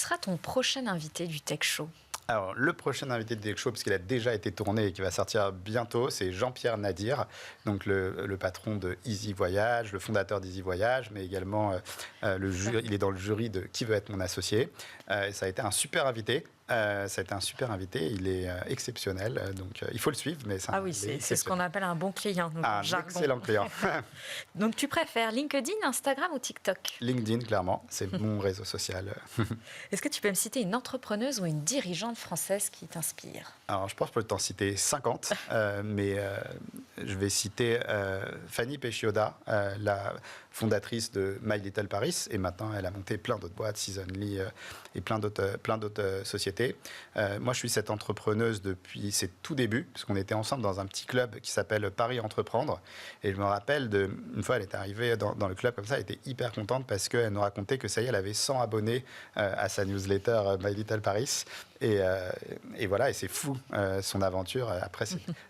sera ton prochain invité du Tech Show? Alors, le prochain invité de Tech Show, parce qu'il a déjà été tourné et qui va sortir bientôt, c'est Jean-Pierre Nadir, donc le patron de Easy Voyage, le fondateur d'Easy Voyage, mais également il est dans le jury de Qui veut être mon associé. Ça a été un super invité. Il est exceptionnel, donc il faut le suivre. Mais c'est ce qu'on appelle un bon client. Un excellent client. Donc tu préfères LinkedIn, Instagram ou TikTok? LinkedIn, clairement, c'est mon réseau social. Est-ce que tu peux me citer une entrepreneuse ou une dirigeante française qui t'inspire? Alors je pense que je peux t'en citer 50, mais je vais citer Fanny Pechioda, la fondatrice de My Little Paris, et maintenant elle a monté plein d'autres boîtes, Seasonly et plein d'autres sociétés. Moi, je suis cette entrepreneuse depuis ses tout débuts, parce qu'on était ensemble dans un petit club qui s'appelle Paris Entreprendre. Et je me rappelle, une fois, elle est arrivée dans le club comme ça, elle était hyper contente parce qu'elle nous racontait que ça y est, elle avait 100 abonnés à sa newsletter My Little Paris. Et voilà, et c'est fou, son aventure. Après,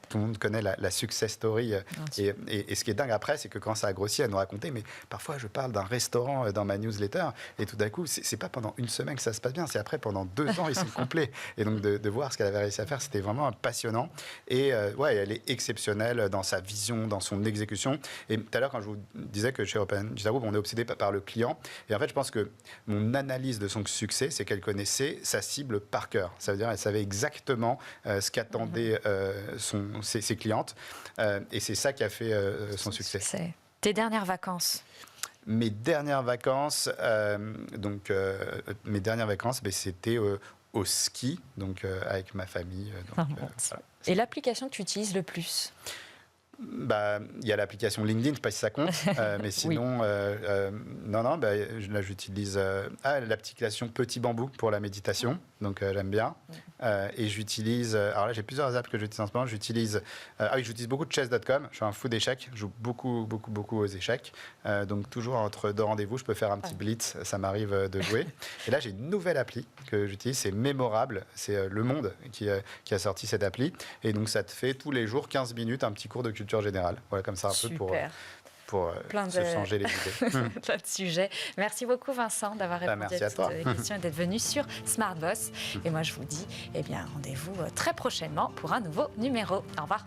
tout le monde connaît la success story. Et ce qui est dingue après, c'est que quand ça a grossi, elle nous racontait, mais parfois, je parle d'un restaurant dans ma newsletter, et tout d'un coup, c'est pas pendant une semaine que ça se passe bien, c'est après pendant 2 ans, ils sont complets. Et donc, de voir ce qu'elle avait réussi à faire, c'était vraiment passionnant. Et elle est exceptionnelle dans sa vision, dans son exécution. Et tout à l'heure, quand je vous disais que chez Open Data Group, on est obsédé par le client. Et en fait, je pense que mon analyse de son succès, c'est qu'elle connaissait sa cible par cœur. Ça veut dire qu'elle savait exactement ce qu'attendaient ses clientes. Et c'est ça qui a fait son succès. Tes dernières vacances? Mes dernières vacances, c'était au ski, donc avec ma famille. Voilà. Et l'application que tu utilises le plus? Il y a l'application LinkedIn, je ne sais pas si ça compte, mais sinon, là j'utilise l'application Petit Bambou pour la méditation, donc j'aime bien. Et j'utilise, alors là j'ai plusieurs apps que j'utilise en ce moment. J'utilise beaucoup de chess.com, je suis un fou d'échecs, je joue beaucoup aux échecs, donc toujours entre 2 rendez-vous, je peux faire un petit blitz, ça m'arrive de jouer. Et là j'ai une nouvelle appli que j'utilise, c'est Mémorable, c'est Le Monde qui a sorti cette appli, et donc ça te fait tous les jours 15 minutes un petit cours de culture générale. Voilà, comme ça, un peu pour se changer les idées. Plein de sujets. Merci beaucoup, Vincent, d'avoir répondu à toutes les questions et d'être venu sur Smart Boss. Et moi, je vous dis, rendez-vous très prochainement pour un nouveau numéro. Au revoir.